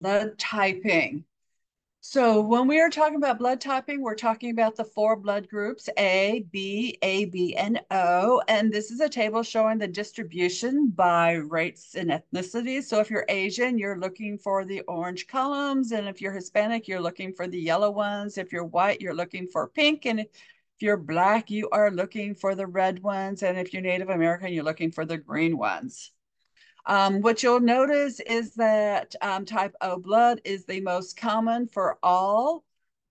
blood typing. So when we are talking about blood typing, we're talking about the four blood groups, A, B, and O. And this is a table showing the distribution by race and ethnicity. So if you're Asian, you're looking for the orange columns. And if you're Hispanic, you're looking for the yellow ones. If you're white, you're looking for pink. And if you're Black, you are looking for the red ones. And if you're Native American, you're looking for the green ones. What you'll notice is that type O blood is the most common for all.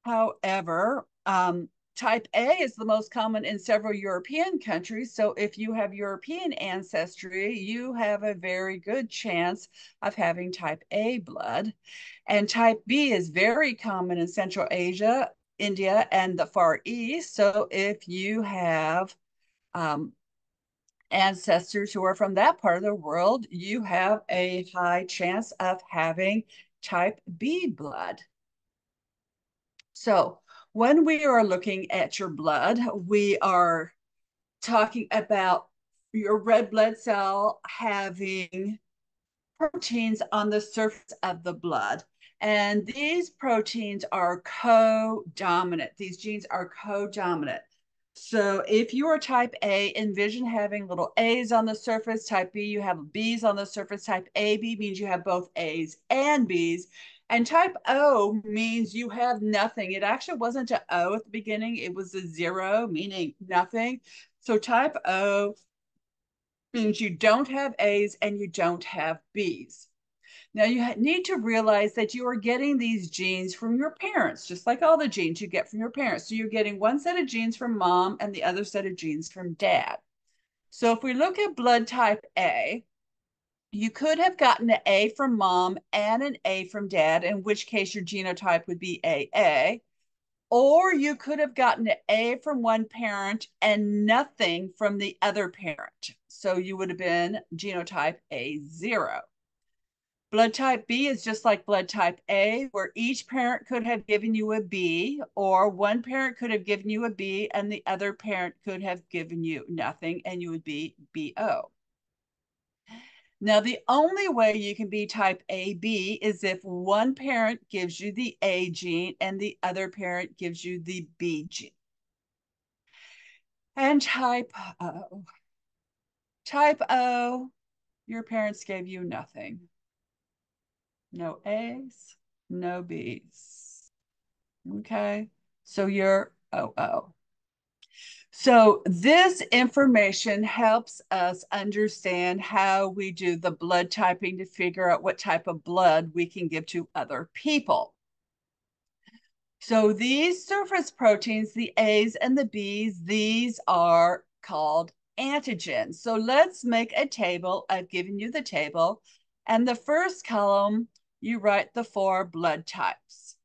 However, type A is the most common in several European countries. So if you have European ancestry, you have a very good chance of having type A blood. And type B is very common in Central Asia, India, and the Far East. So if you have um, ancestors who are from that part of the world, you have a high chance of having type B blood. So when we are looking at your blood, we are talking about your red blood cell having proteins on the surface of the blood. And these proteins are co-dominant. These genes are co-dominant. So if you are type A, envision having little A's on the surface. Type B, you have B's on the surface. Type AB means you have both A's and B's. And type O means you have nothing. It actually wasn't an O at the beginning. It was a zero, meaning nothing. So type O means you don't have A's and you don't have B's. Now, you need to realize that you are getting these genes from your parents, just like all the genes you get from your parents. So you're getting one set of genes from mom and the other set of genes from dad. So if we look at blood type A, you could have gotten an A from mom and an A from dad, in which case your genotype would be AA. Or you could have gotten an A from one parent and nothing from the other parent. So you would have been genotype A0. Blood type B is just like blood type A, where each parent could have given you a B, or one parent could have given you a B and the other parent could have given you nothing, and you would be BO. Now, the only way you can be type AB is if one parent gives you the A gene and the other parent gives you the B gene. And type O. Type O, your parents gave you nothing. No A's, no B's. Okay, so you're OO. So this information helps us understand how we do the blood typing to figure out what type of blood we can give to other people. So these surface proteins, the A's and the B's, these are called antigens. So let's make a table. I've given you the table. And the first column, you write the four blood types.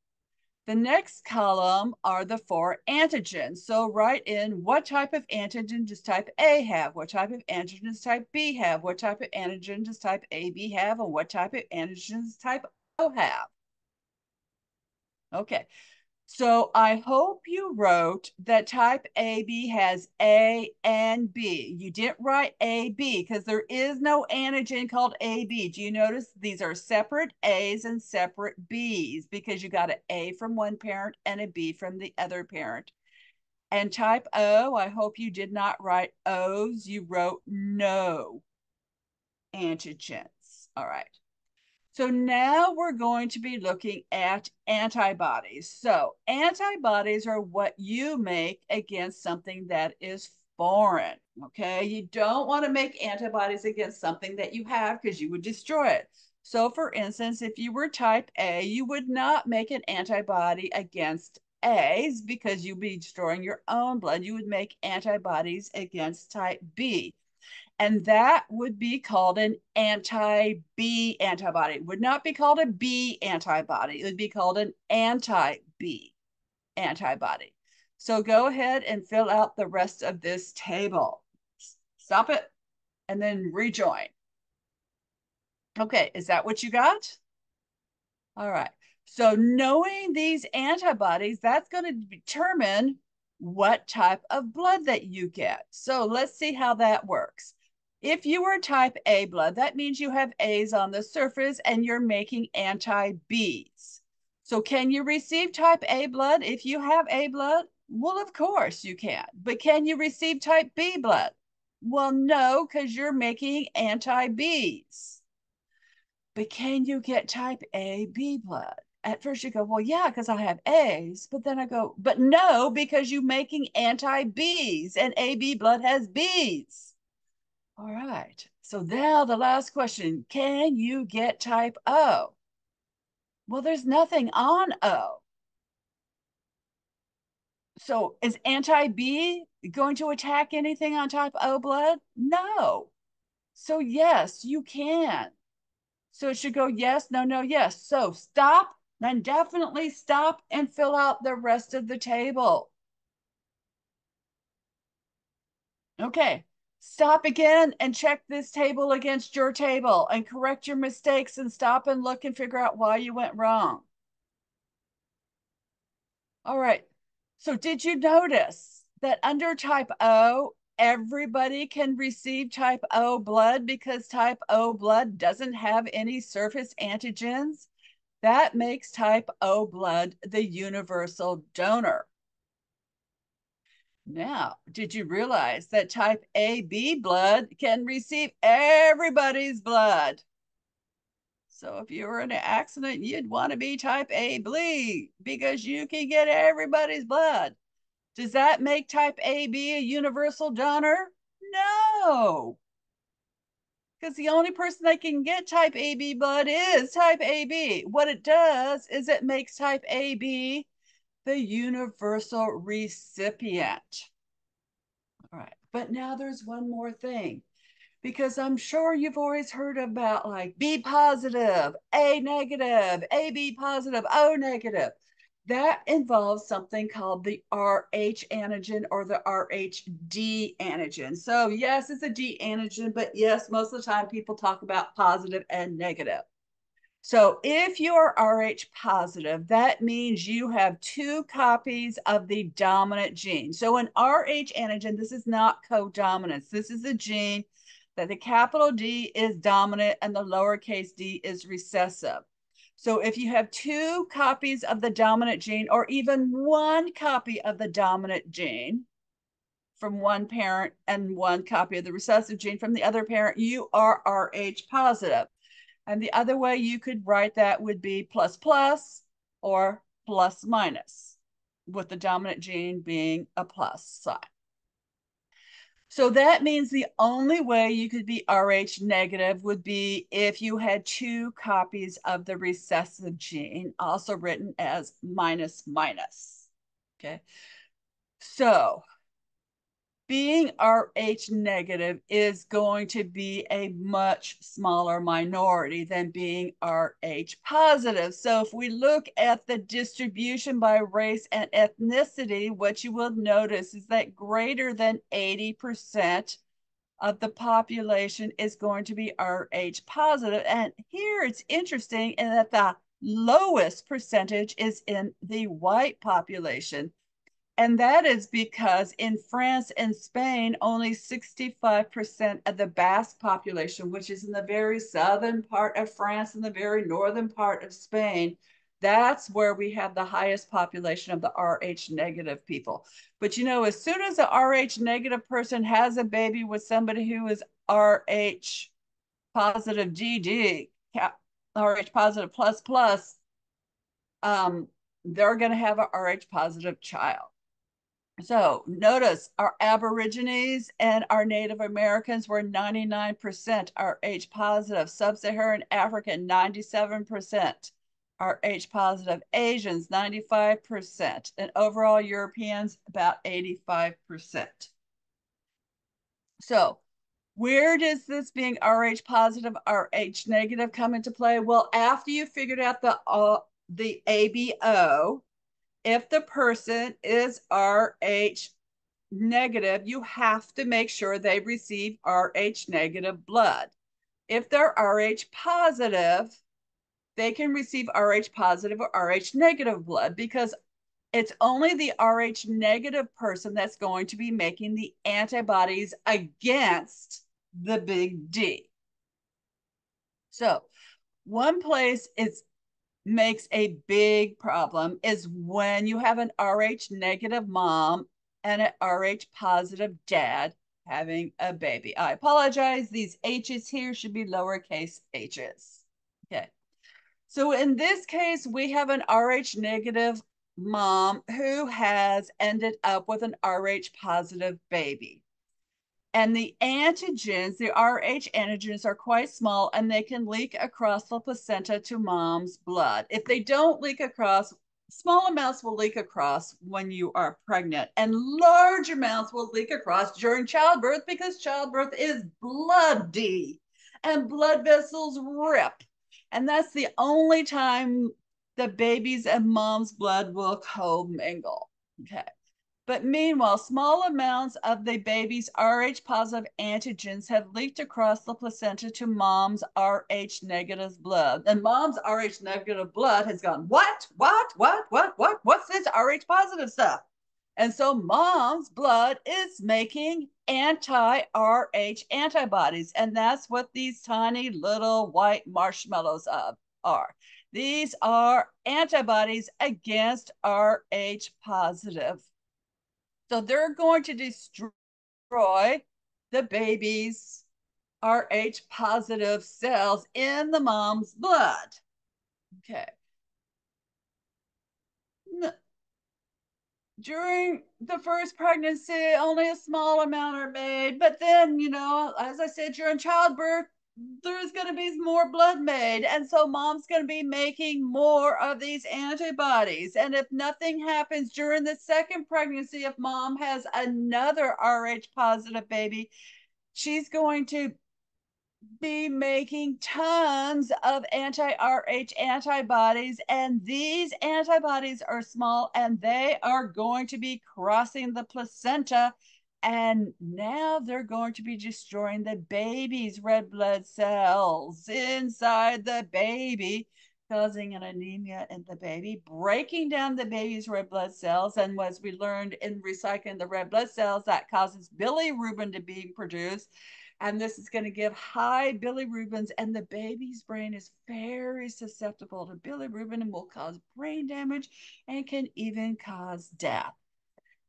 The next column are the four antigens. So write in what type of antigen does type A have? What type of antigen does type B have? What type of antigen does type AB have? And what type of antigen does type O have? Okay, so I hope you wrote that type AB has A and B. You didn't write AB because there is no antigen called AB. Do you notice these are separate A's and separate B's because you got an A from one parent and a B from the other parent. And type O, I hope you did not write O's. You wrote no antigens. All right. So now we're going to be looking at antibodies. So antibodies are what you make against something that is foreign, okay? You don't want to make antibodies against something that you have because you would destroy it. So for instance, if you were type A, you would not make an antibody against A's because you'd be destroying your own blood. You would make antibodies against type B. And that would be called an anti-B antibody. It would not be called a B antibody. It would be called an anti-B antibody. So go ahead and fill out the rest of this table. Stop it and then rejoin. Okay, is that what you got? All right. So knowing these antibodies, that's going to determine what type of blood that you get. So let's see how that works. If you are type A blood, that means you have A's on the surface and you're making anti-B's. So can you receive type A blood if you have A blood? Well, of course you can. But can you receive type B blood? Well, no, because you're making anti-B's. But can you get type A B blood? At first you go, well, yeah, because I have A's. But then I go, but no, because you're making anti-B's and AB blood has B's. All right. So now the last question, can you get type O? Well, there's nothing on O. So is anti-B going to attack anything on type O blood? No. So yes, you can. So it should go yes, no, no, yes. So stop, then definitely stop and fill out the rest of the table. Okay. Stop again and check this table against your table and correct your mistakes and stop and look and figure out why you went wrong. All right. So did you notice that under type O, everybody can receive type O blood because type O blood doesn't have any surface antigens? That makes type O blood the universal donor. Now, did you realize that type AB blood can receive everybody's blood? So if you were in an accident, you'd want to be type A bleed because you can get everybody's blood. Does that make type AB a universal donor? No, because the only person that can get type AB blood is type AB. What it does is it makes type AB the universal recipient. All right, but now there's one more thing, because I'm sure you've always heard about like B positive, A negative, AB positive, O negative. That involves something called the Rh antigen or the Rhd antigen. So, yes, it's a D antigen, but yes, most of the time people talk about positive and negative. So if you're Rh positive, that means you have two copies of the dominant gene. So an Rh antigen, this is not codominance. This is a gene that the capital D is dominant and the lowercase d is recessive. So if you have two copies of the dominant gene or even one copy of the dominant gene from one parent and one copy of the recessive gene from the other parent, you are Rh positive. And the other way you could write that would be plus plus or plus minus, with the dominant gene being a plus sign. So that means the only way you could be Rh negative would be if you had two copies of the recessive gene, also written as minus minus. Okay. So being Rh negative is going to be a much smaller minority than being Rh positive. So if we look at the distribution by race and ethnicity, what you will notice is that greater than 80% of the population is going to be Rh positive. And here it's interesting in that the lowest percentage is in the white population. And that is because in France and Spain, only 65% of the Basque population, which is in the very southern part of France and the very northern part of Spain, that's where we have the highest population of the Rh negative people. But you know, as soon as a Rh negative person has a baby with somebody who is Rh positive GD, Rh positive plus plus, they're going to have a Rh positive child. So notice our Aborigines and our Native Americans were 99% Rh positive. Sub-Saharan African, 97%. Rh positive. Asians, 95%. And overall Europeans, about 85%. So where does this being Rh positive, Rh negative come into play? Well, after you figured out the ABO, if the person is Rh negative, you have to make sure they receive Rh negative blood. If they're Rh positive, they can receive Rh positive or Rh negative blood because it's only the Rh negative person that's going to be making the antibodies against the big D. So one place it makes a big problem is when you have an Rh negative mom and an Rh positive dad having a baby. I apologize. These H's here should be lowercase h's. Okay. So in this case, we have an Rh negative mom who has ended up with an Rh positive baby. And the antigens, the Rh antigens, are quite small and they can leak across the placenta to mom's blood. If they don't leak across, small amounts will leak across when you are pregnant, and large amounts will leak across during childbirth because childbirth is bloody and blood vessels rip. And that's the only time the baby's and mom's blood will commingle. Okay. But meanwhile, small amounts of the baby's Rh positive antigens have leaked across the placenta to mom's Rh negative blood. And mom's Rh negative blood has gone, what's this Rh positive stuff? And so mom's blood is making anti-Rh antibodies. And that's what these tiny little white marshmallows are. These are antibodies against Rh positive. So they're going to destroy the baby's Rh positive cells in the mom's blood. Okay. During the first pregnancy, only a small amount are made. But then, as I said, during childbirth, there's going to be more blood made. And so mom's going to be making more of these antibodies. And if nothing happens during the second pregnancy, if mom has another Rh positive baby, she's going to be making tons of anti-Rh antibodies, and these antibodies are small and they are going to be crossing the placenta, and now they're going to be destroying the baby's red blood cells inside the baby, causing an anemia in the baby, breaking down the baby's red blood cells. And as we learned in recycling the red blood cells, that causes bilirubin to be produced, and this is going to give high bilirubins, and the baby's brain is very susceptible to bilirubin and will cause brain damage and can even cause death.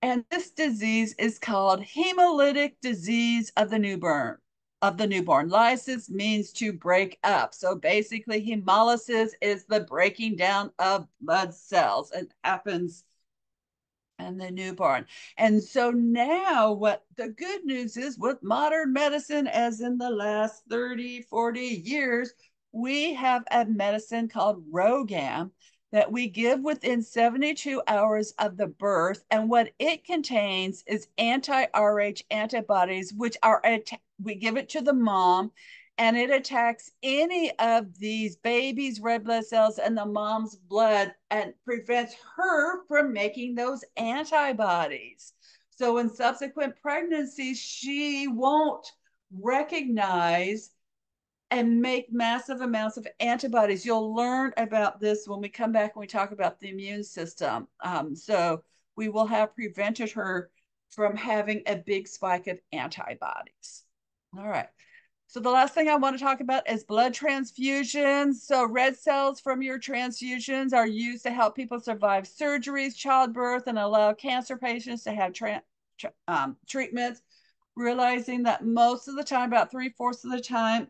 And this disease is called hemolytic disease of the newborn. Lysis means to break up. So basically, hemolysis is the breaking down of blood cells. It happens and the newborn. And so now what the good news is, with modern medicine, as in the last 30, 40 years, we have a medicine called RhoGAM that we give within 72 hours of the birth. And what it contains is anti-Rh antibodies, which are, we give it to the mom, and it attacks any of these baby's red blood cells in the mom's blood and prevents her from making those antibodies. So in subsequent pregnancies, she won't recognize and make massive amounts of antibodies. You'll learn about this when we come back and we talk about the immune system. So we will have prevented her from having a big spike of antibodies. All right. So the last thing I want to talk about is blood transfusions. So red cells from your transfusions are used to help people survive surgeries, childbirth, and allow cancer patients to have treatments, realizing that most of the time, about 3/4 of the time,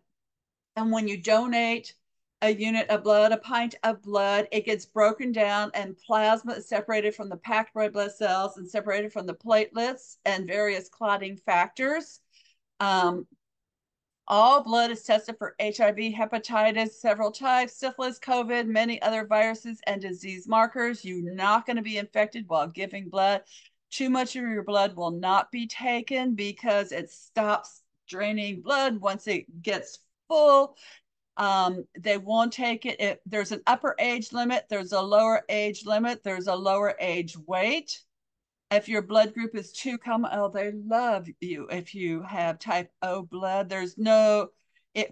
and when you donate a unit of blood, a pint of blood, it gets broken down and plasma is separated from the packed red blood cells and separated from the platelets and various clotting factors. All blood is tested for HIV, hepatitis, several types, syphilis, COVID, many other viruses and disease markers. You're not going to be infected while giving blood. Too much of your blood will not be taken because it stops draining blood once it gets full. They won't take it. There's an upper age limit. There's a lower age limit. There's a lower age weight. If your blood group is too common, oh, they love you if you have type O blood. There's no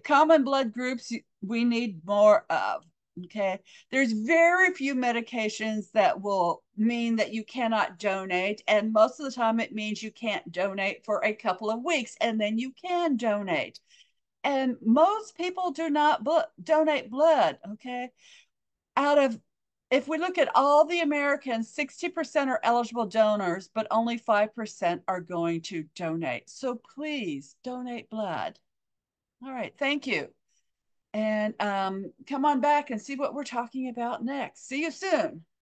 common blood groups we need more of. Okay. There's very few medications that will mean that you cannot donate. And most of the time, it means you can't donate for a couple of weeks and then you can donate. And most people do not donate blood. Okay. Out of, if we look at all the Americans, 60% are eligible donors, but only 5% are going to donate. So please donate blood. All right. Thank you. And come on back and see what we're talking about next. See you soon.